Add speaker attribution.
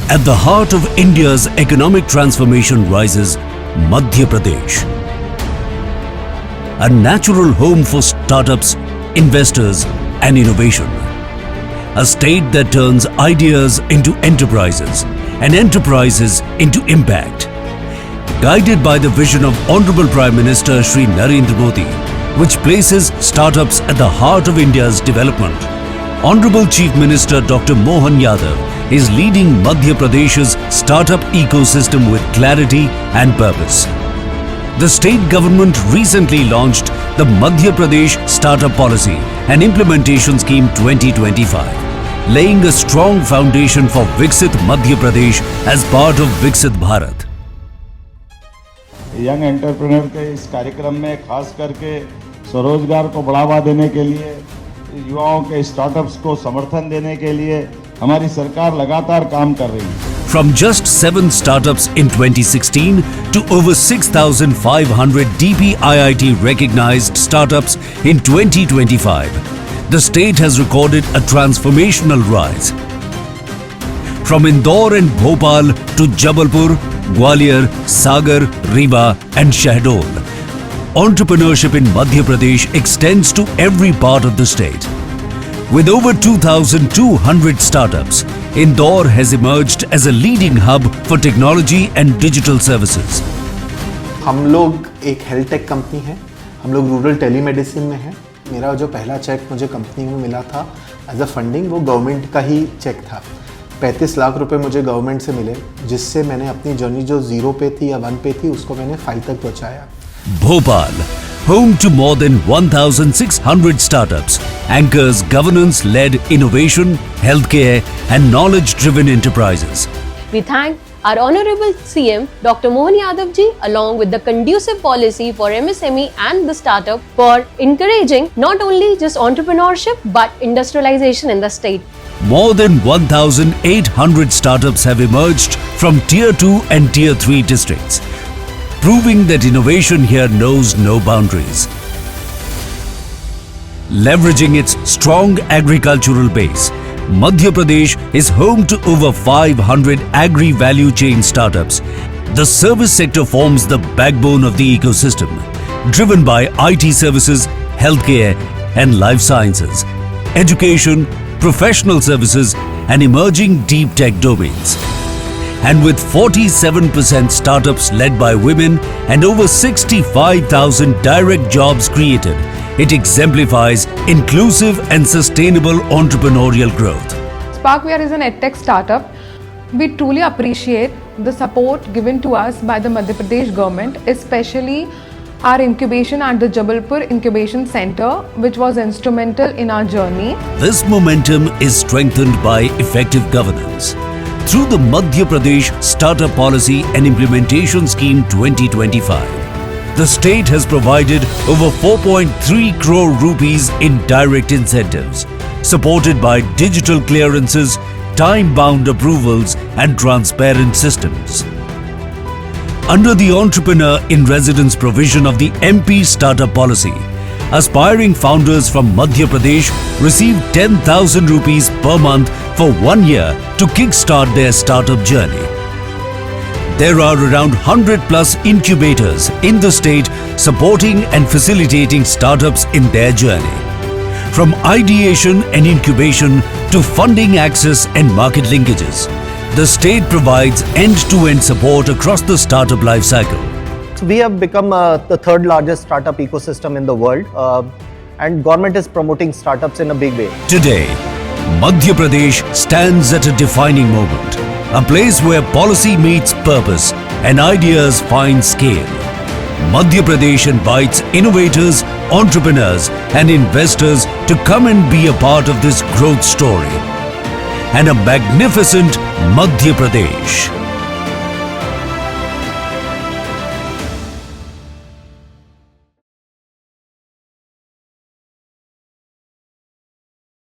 Speaker 1: At the heart of India's economic transformation rises Madhya Pradesh, a natural home for startups, investors and innovation. A state that turns ideas into enterprises and enterprises into impact. Guided by the vision of Honorable Prime Minister Shri Narendra Modi, which places startups at the heart of India's development, Honorable Chief Minister Dr. Mohan Yadav is leading Madhya Pradesh's startup ecosystem with clarity and purpose. The state government recently launched the Madhya Pradesh Startup Policy and Implementation Scheme 2025, laying a strong foundation for Viksit Madhya Pradesh as part of Viksit Bharat.
Speaker 2: Young entrepreneur के इस कार्यक्रम में खास करके स्वरोजगार को बढ़ावा देने के लिए, युवाओं के स्टार्टअप्स को समर्थन देने के लिए हमारी सरकार लगातार काम कर रही है.
Speaker 1: From just 7 startups in 2016 to over 6,500 DPIIT recognized startups in 2025, the state has recorded a transformational rise. From Indore and Bhopal to Jabalpur, Gwalior, Sagar, Rewa and Shahdol, entrepreneurship in Madhya Pradesh extends to every part of the state. With over 2,200 startups, Indore has emerged as a leading hub for technology and digital services.
Speaker 3: हम लोग एक health tech company है, हम लोग rural telemedicine में हैं. मेरा जो पहला चेक मुझे कंपनी में मिला था एज अ फंडिंग, वो गवर्नमेंट का ही चेक था. 35 लाख रुपए मुझे गवर्नमेंट से मिले, जिससे मैंने अपनी जर्नी जो 0 पे थी या 1 पे थी उसको मैंने 5 तक पहुंचाया.
Speaker 1: Bhopal, home to more than 1,600 startups, anchors governance-led innovation, healthcare and knowledge-driven enterprises.
Speaker 4: We thank our Honorable CM Dr. Mohan Yadav ji along with the conducive policy for MSME and the startup for encouraging not only just entrepreneurship but industrialization in the state.
Speaker 1: More than 1,800 startups have emerged from Tier 2 and Tier 3 districts, proving that innovation here knows no boundaries. Leveraging its strong agricultural base, Madhya Pradesh is home to over 500 agri-value chain startups. The service sector forms the backbone of the ecosystem, driven by IT services, healthcare and life sciences, education, professional services and emerging deep tech domains. And with 47% startups led by women and over 65,000 direct jobs created, it exemplifies inclusive and sustainable entrepreneurial growth.
Speaker 5: SparkVR is an edtech startup. We truly appreciate the support given to us by the Madhya Pradesh government, especially our incubation at the Jabalpur Incubation Center, which was instrumental in our journey.
Speaker 1: This momentum is strengthened by effective governance. Through the Madhya Pradesh Startup Policy and Implementation Scheme 2025, the state has provided over 4.3 crore rupees in direct incentives, supported by digital clearances, time-bound approvals and transparent systems. Under the Entrepreneur in Residence provision of the MP Startup Policy, aspiring founders from Madhya Pradesh receive 10,000 rupees per month for 1 year to kickstart their startup journey. There are around 100 plus incubators in the state supporting and facilitating startups in their journey. From ideation and incubation to funding access and market linkages, the state provides end-to-end support across the startup life cycle.
Speaker 6: We have become the 3rd largest startup ecosystem in the world, and government is promoting startups in a big way.
Speaker 1: Today, Madhya Pradesh stands at a defining moment, a place where policy meets purpose and ideas find scale. Madhya Pradesh invites innovators, entrepreneurs and investors to come and be a part of this growth story and a magnificent Madhya Pradesh.